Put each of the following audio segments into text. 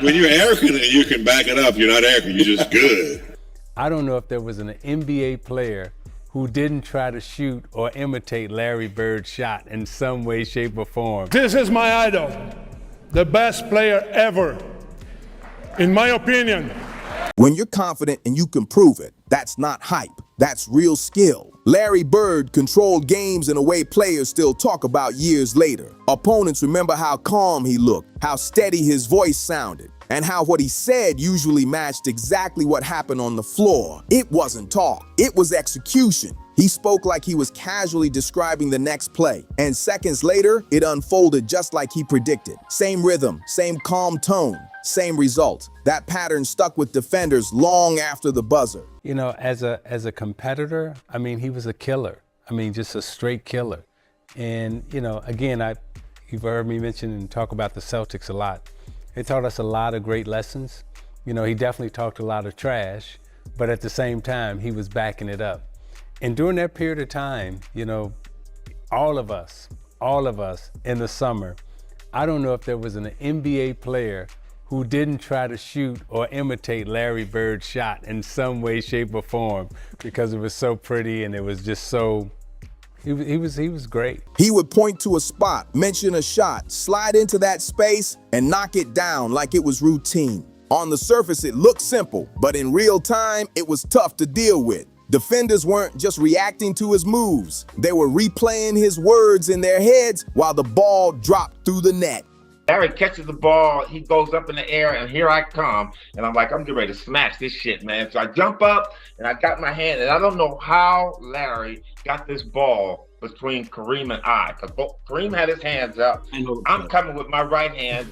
When you're arrogant and you can back it up, you're not arrogant, you're just good. I don't know if there was an NBA player who didn't try to shoot or imitate Larry Bird's shot in some way, shape, or form. This is my idol, the best player ever, in my opinion. When you're confident and you can prove it, that's not hype, that's real skill. Larry Bird controlled games in a way players still talk about years later. Opponents remember how calm he looked, how steady his voice sounded, and how what he said usually matched exactly what happened on the floor. It wasn't talk, it was execution. He spoke like he was casually describing the next play, and seconds later, it unfolded just like he predicted. Same rhythm, same calm tone, same result. That pattern stuck with defenders long after the buzzer. You know, as a competitor, I mean, he was a killer. I mean, just a straight killer. And, you know, again, you've heard me mention and talk about the Celtics a lot. They taught us a lot of great lessons. You know, he definitely talked a lot of trash, but at the same time, he was backing it up. And during that period of time, you know, all of us in the summer, I don't know if there was an NBA player who didn't try to shoot or imitate Larry Bird's shot in some way, shape, or form because it was so pretty and it was just so, he was great. He would point to a spot, mention a shot, slide into that space, and knock it down like it was routine. On the surface, it looked simple, but in real time, it was tough to deal with. Defenders weren't just reacting to his moves. They were replaying his words in their heads while the ball dropped through the net. Larry catches the ball, he goes up in the air, and here I come. And I'm like, I'm getting ready to smash this shit, man. So I jump up, and I got my hand, and I don't know how Larry got this ball between Kareem and I, because Kareem had his hands up. I'm coming with my right hand,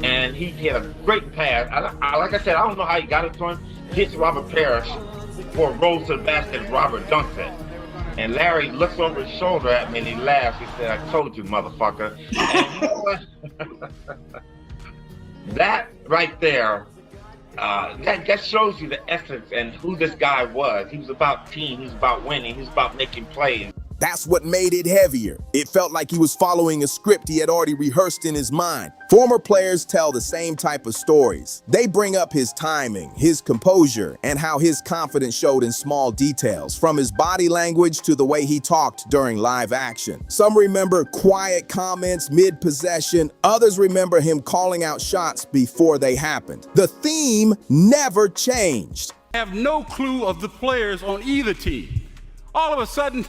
and he had a great pass. Like I said, I don't know how he got it to him. Hits Robert Parrish before it rolls to the basket, and Robert dunks it. And Larry looks over his shoulder at me and he laughs. He said, I told you, motherfucker. And you know what? That right there, that shows you the essence and who this guy was. He was about team, he was about winning, he was about making plays. That's what made it heavier. It felt like he was following a script he had already rehearsed in his mind. Former players tell the same type of stories. They bring up his timing, his composure, and how his confidence showed in small details, from his body language to the way he talked during live action. Some remember quiet comments mid-possession. Others remember him calling out shots before they happened. The theme never changed. I have no clue of the players on either team. All of a sudden,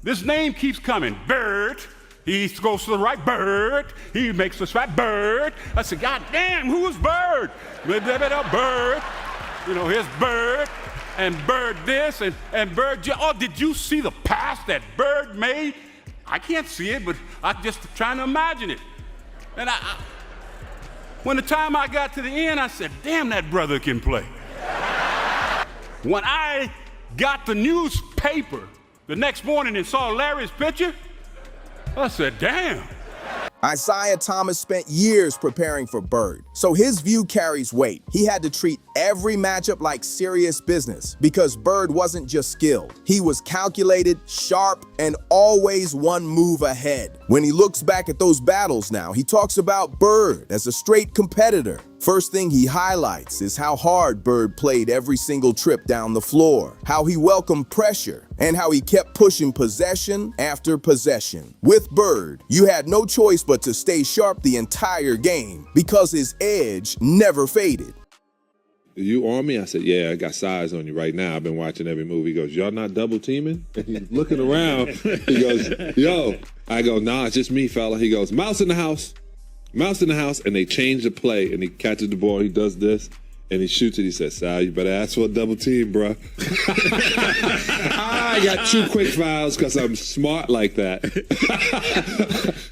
this name keeps coming. Bird. He goes to the right. Bird. He makes the shot. Bird. I said, God damn, who is Bird? Bird. You know, here's Bird. And Bird this. And Bird. Oh, did you see the pass that Bird made? I can't see it, but I'm just trying to imagine it. And when the time I got to the end, I said, damn, that brother can play. When I got the newspaper the next morning and saw Larry's picture, I said, damn. Isaiah Thomas spent years preparing for Bird, so his view carries weight. He had to treat every matchup like serious business because Bird wasn't just skilled. He was calculated, sharp, and always one move ahead. When he looks back at those battles now, he talks about Bird as a straight competitor. First thing he highlights is how hard Bird played every single trip down the floor, how he welcomed pressure, and how he kept pushing possession after possession. With Bird, you had no choice but to stay sharp the entire game because his edge never faded. You on me? I said, yeah, I got size on you right now. I've been watching every move. He goes, y'all not double teaming? And he's looking around. He goes, yo. I go, nah, it's just me, fella. He goes, mouse in the house. Mouse in the house. And they change the play. And he catches the ball. He does this. And he shoots it. He says, Sal, you better ask for a double team, bro. I got 2 quick fouls because I'm smart like that.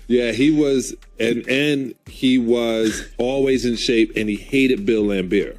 Yeah, he was, and he was always in shape, and he hated Bill Laimbeer.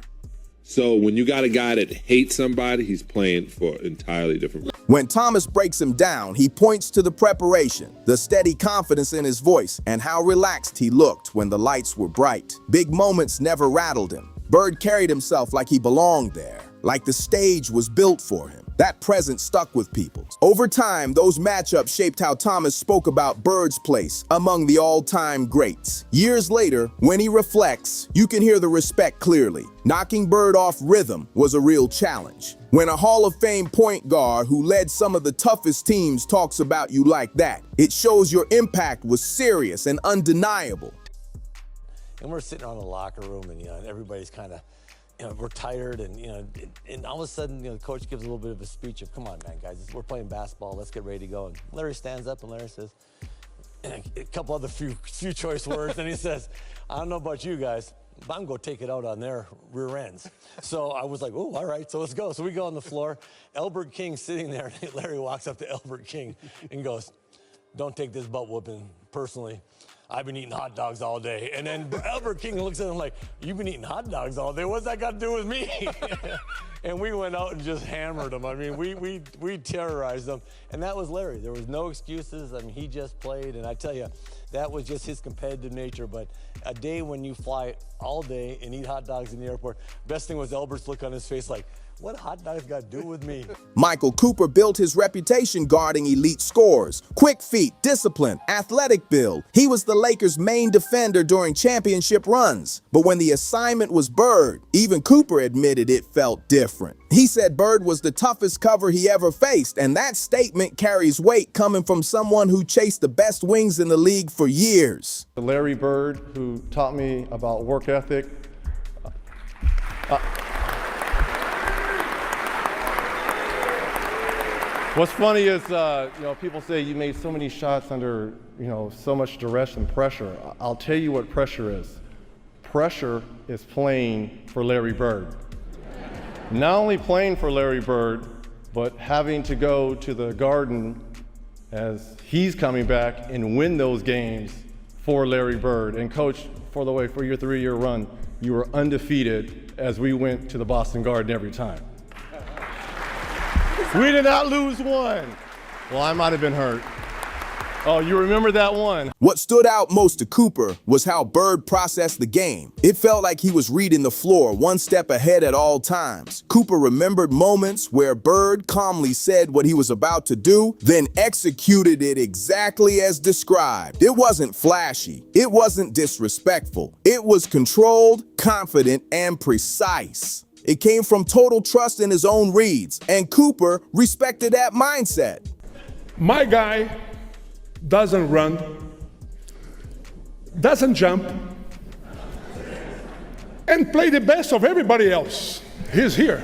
So when you got a guy that hates somebody, he's playing for entirely different. When Thomas breaks him down, he points to the preparation, the steady confidence in his voice, and how relaxed he looked when the lights were bright. Big moments never rattled him. Bird carried himself like he belonged there, like the stage was built for him. That presence stuck with people. Over time, those matchups shaped how Thomas spoke about Bird's place among the all-time greats. Years later, when he reflects, you can hear the respect clearly. Knocking Bird off rhythm was a real challenge. When a Hall of Fame point guard who led some of the toughest teams talks about you like that, it shows your impact was serious and undeniable. And we're sitting around the locker room, and everybody's kind of, we're tired, and and all of a sudden, the coach gives a little bit of a speech of, "Come on, man, guys, we're playing basketball. Let's get ready to go." And Larry stands up, and Larry says a couple other few choice words, and he says, "I don't know about you guys, but I'm going to take it out on their rear ends." So I was like, "Oh, all right, so let's go." So we go on the floor. Elbert King sitting there, and Larry walks up to Elbert King and goes, "Don't take this butt whooping personally. I've been eating hot dogs all day." And then Albert King looks at him like, "You've been eating hot dogs all day? What's that got to do with me?" And we went out and just hammered him. I mean, we terrorized him. And that was Larry. There was no excuses. I mean, he just played. And I tell you, that was just his competitive nature. But a day when you fly all day and eat hot dogs in the airport, best thing was Albert's look on his face like, "What hot dogs got to do with me?" Michael Cooper built his reputation guarding elite scorers. Quick feet, discipline, athletic build. He was the Lakers' main defender during championship runs. But when the assignment was Bird, even Cooper admitted it felt different. He said Bird was the toughest cover he ever faced, and that statement carries weight coming from someone who chased the best wings in the league for years. Larry Bird, who taught me about work ethic. What's funny is, people say you made so many shots under, so much duress and pressure. I'll tell you what pressure is. Pressure is playing for Larry Bird. Not only playing for Larry Bird, but having to go to the Garden as he's coming back and win those games for Larry Bird. And Coach, for your 3-year run, you were undefeated as we went to the Boston Garden every time. We did not lose one. Well, I might have been hurt. Oh, you remember that one? What stood out most to Cooper was how Bird processed the game. It felt like he was reading the floor, one step ahead at all times. Cooper remembered moments where Bird calmly said what he was about to do, then executed it exactly as described. It wasn't flashy. It wasn't disrespectful. It was controlled, confident, and precise. It came from total trust in his own reads, and Cooper respected that mindset. My guy doesn't run, doesn't jump, and play the best of everybody else. He's here.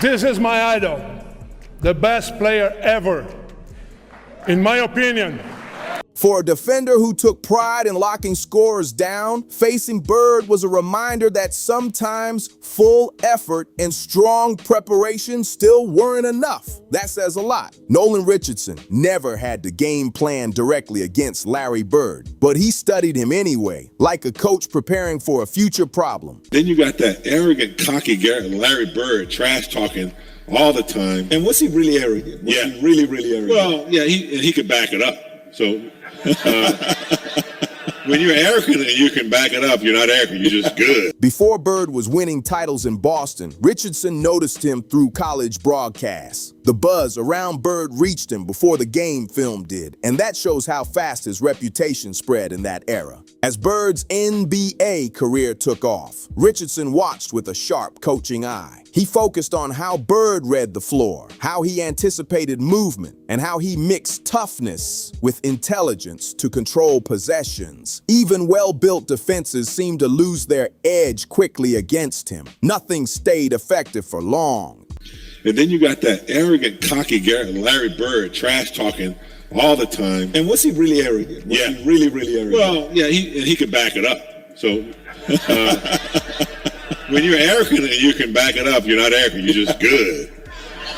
This is my idol, the best player ever, in my opinion. For a defender who took pride in locking scorers down, facing Bird was a reminder that sometimes full effort and strong preparation still weren't enough. That says a lot. Nolan Richardson never had to game plan directly against Larry Bird, but he studied him anyway, like a coach preparing for a future problem. Then you got that arrogant, cocky Larry Bird trash talking all the time. And was he really arrogant? Was he really, really arrogant? Well, yeah, he could back it up. So when you're arrogant and you can back it up, you're not arrogant, you're just good. Before Bird was winning titles in Boston, Richardson noticed him through college broadcasts. The buzz around Bird reached him before the game film did, and that shows how fast his reputation spread in that era. As Bird's NBA career took off, Richardson watched with a sharp coaching eye. He focused on how Bird read the floor, how he anticipated movement, and how he mixed toughness with intelligence to control possessions. Even well-built defenses seemed to lose their edge quickly against him. Nothing stayed effective for long. And then you got that arrogant, cocky Larry Bird trash talking all the time. And was he really arrogant? Was he really, really arrogant? Well, yeah, he could back it up. So when you're arrogant and you can back it up, you're not arrogant, you're just good.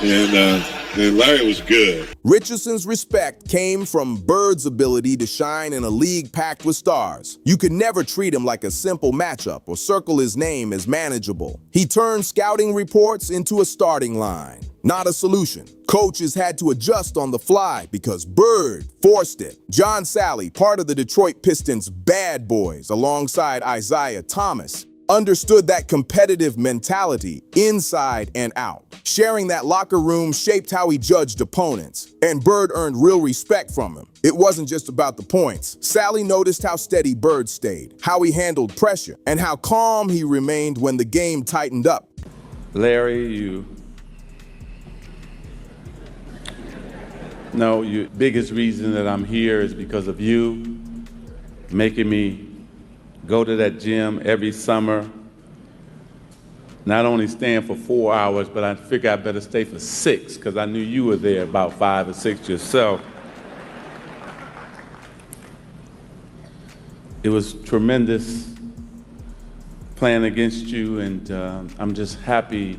And Larry was good. Richardson's respect came from Bird's ability to shine in a league packed with stars. You could never treat him like a simple matchup or circle his name as manageable. He turned scouting reports into a starting line. not a solution. Coaches had to adjust on the fly because Bird forced it. John Sally, part of the Detroit Pistons' bad boys alongside Isaiah Thomas, understood that competitive mentality inside and out. Sharing that locker room shaped how he judged opponents, and Bird earned real respect from him. It wasn't just about the points. Sally noticed how steady Bird stayed, how he handled pressure, and how calm he remained when the game tightened up. Larry, your biggest reason that I'm here is because of you making me go to that gym every summer, not only stand for 4 hours, but I figured I better stay for 6 because I knew you were there about 5 or 6 yourself. It was tremendous playing against you, and I'm just happy,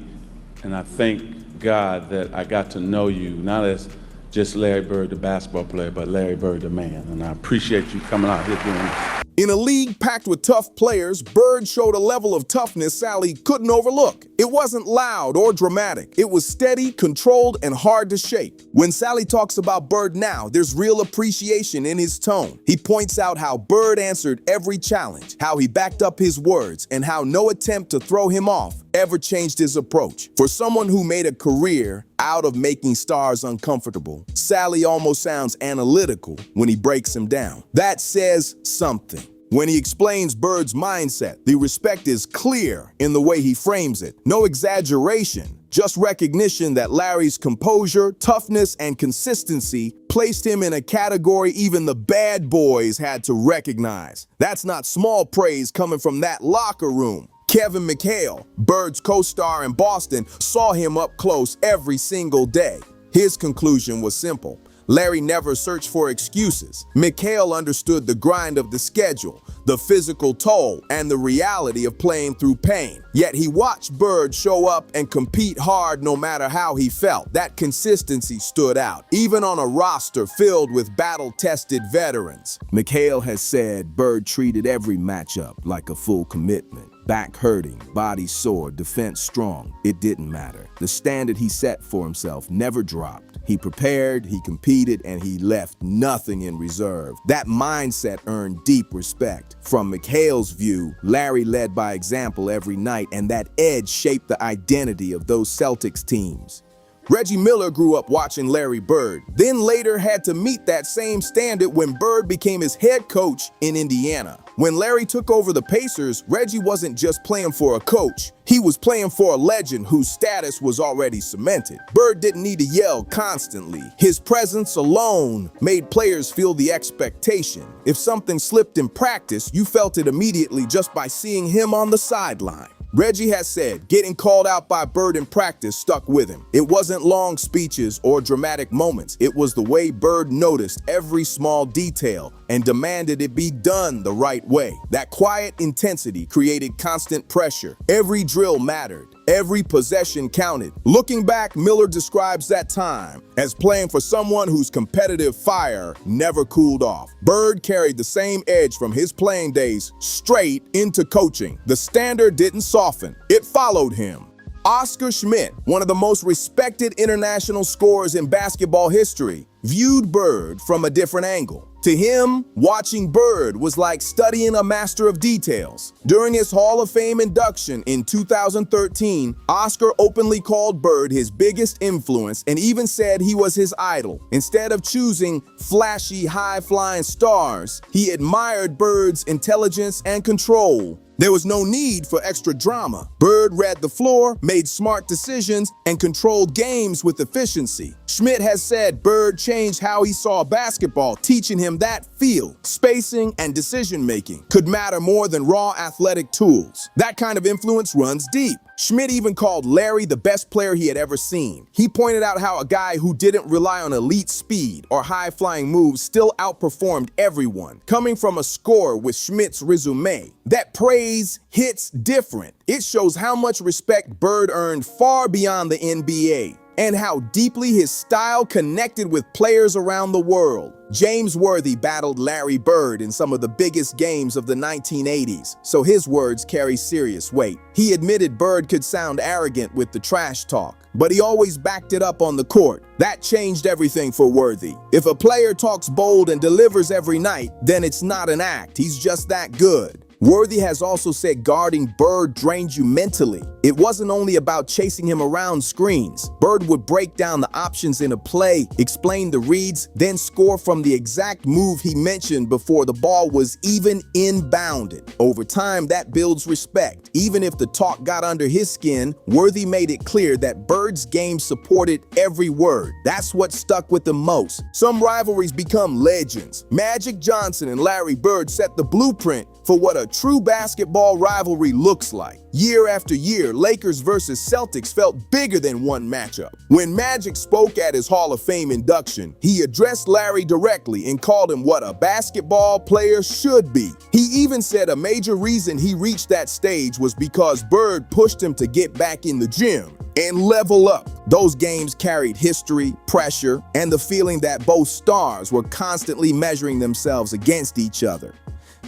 and I thank God that I got to know you, not as just Larry Bird, the basketball player, but Larry Bird, the man, and I appreciate you coming out here doing this. In a league packed with tough players, Bird showed a level of toughness Sally couldn't overlook. It wasn't loud or dramatic. It was steady, controlled, and hard to shake. When Sally talks about Bird now, there's real appreciation in his tone. He points out how Bird answered every challenge, how he backed up his words, and how no attempt to throw him off ever changed his approach. For someone who made a career out of making stars uncomfortable, Sally almost sounds analytical when he breaks him down. That says something. When he explains Bird's mindset, the respect is clear in the way he frames it. No exaggeration, just recognition that Larry's composure, toughness, and consistency placed him in a category even the bad boys had to recognize. That's not small praise coming from that locker room. Kevin McHale, Bird's co-star in Boston, saw him up close every single day. His conclusion was simple. Larry never searched for excuses. McHale understood the grind of the schedule, the physical toll, and the reality of playing through pain. Yet he watched Bird show up and compete hard no matter how he felt. That consistency stood out, even on a roster filled with battle-tested veterans. McHale has said Bird treated every matchup like a full commitment. Back hurting, body sore, defense strong, it didn't matter. The standard he set for himself never dropped. He prepared, he competed, and he left nothing in reserve. That mindset earned deep respect. From McHale's view, Larry led by example every night, and that edge shaped the identity of those Celtics teams. Reggie Miller grew up watching Larry Bird, then later had to meet that same standard when Bird became his head coach in Indiana. When Larry took over the Pacers, Reggie wasn't just playing for a coach. He was playing for a legend whose status was already cemented. Bird didn't need to yell constantly. His presence alone made players feel the expectation. If something slipped in practice, you felt it immediately just by seeing him on the sideline. Reggie has said getting called out by Bird in practice stuck with him. It wasn't long speeches or dramatic moments. It was the way Bird noticed every small detail and demanded it be done the right way. That quiet intensity created constant pressure. Every drill mattered. Every possession counted. Looking back, Miller describes that time as playing for someone whose competitive fire never cooled off. Bird carried the same edge from his playing days straight into coaching. The standard didn't soften. It followed him. Oscar Schmidt, one of the most respected international scorers in basketball history, viewed Bird from a different angle. To him, watching Bird was like studying a master of details. During his Hall of Fame induction in 2013, Oscar openly called Bird his biggest influence and even said he was his idol. Instead of choosing flashy, high-flying stars, he admired Bird's intelligence and control. There was no need for extra drama. Bird read the floor, made smart decisions, and controlled games with efficiency. Schmidt has said Bird changed how he saw basketball, teaching him that feel, spacing, and decision-making could matter more than raw athletic tools. That kind of influence runs deep. Schmidt even called Larry the best player he had ever seen. He pointed out how a guy who didn't rely on elite speed or high-flying moves still outperformed everyone. Coming from a scorer with Schmidt's resume, that praise hits different. It shows how much respect Bird earned far beyond the NBA. and how deeply his style connected with players around the world. James Worthy battled Larry Bird in some of the biggest games of the 1980s, so his words carry serious weight. He admitted Bird could sound arrogant with the trash talk, but he always backed it up on the court. That changed everything for Worthy. If a player talks bold and delivers every night, then it's not an act. He's just that good. Worthy has also said guarding Bird drained you mentally. It wasn't only about chasing him around screens. Bird would break down the options in a play, explain the reads, then score from the exact move he mentioned before the ball was even inbounded. Over time, that builds respect. Even if the talk got under his skin, Worthy made it clear that Bird's game supported every word. That's what stuck with him most. Some rivalries become legends. Magic Johnson and Larry Bird set the blueprint for what a true basketball rivalry looks like. Year after year, Lakers versus Celtics felt bigger than one matchup. When Magic spoke at his Hall of Fame induction, he addressed Larry directly and called him what a basketball player should be. He even said a major reason he reached that stage was because Bird pushed him to get back in the gym and level up. Those games carried history, pressure, and the feeling that both stars were constantly measuring themselves against each other.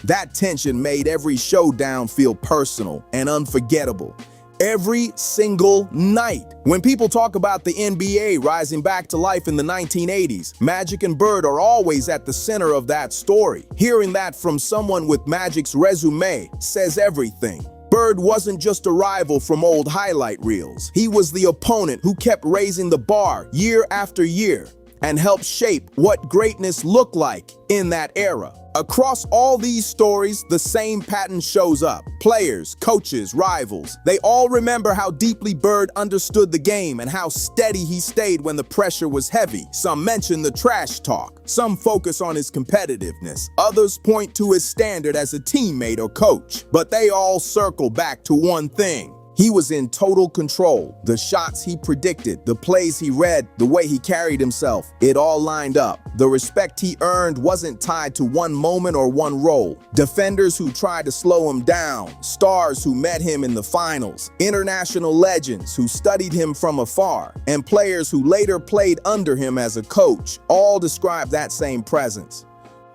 That tension made every showdown feel personal and unforgettable. Every single night. When people talk about the NBA rising back to life in the 1980s, Magic and Bird are always at the center of that story. Hearing that from someone with Magic's resume says everything. Bird wasn't just a rival from old highlight reels. He was the opponent who kept raising the bar year after year and helped shape what greatness looked like in that era. Across all these stories, the same pattern shows up. Players, coaches, rivals, they all remember how deeply Bird understood the game and how steady he stayed when the pressure was heavy. Some mention the trash talk. Some focus on his competitiveness. Others point to his standard as a teammate or coach. But they all circle back to one thing. He was in total control. The shots he predicted, the plays he read, the way he carried himself, it all lined up. The respect he earned wasn't tied to one moment or one role. Defenders who tried to slow him down, stars who met him in the finals, international legends who studied him from afar, and players who later played under him as a coach, all describe that same presence.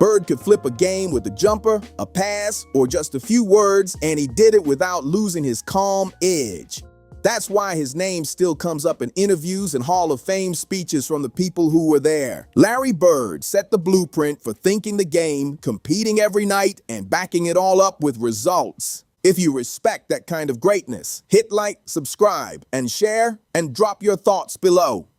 Bird could flip a game with a jumper, a pass, or just a few words, and he did it without losing his calm edge. That's why his name still comes up in interviews and Hall of Fame speeches from the people who were there. Larry Bird set the blueprint for thinking the game, competing every night, and backing it all up with results. If you respect that kind of greatness, hit like, subscribe, and share, and drop your thoughts below.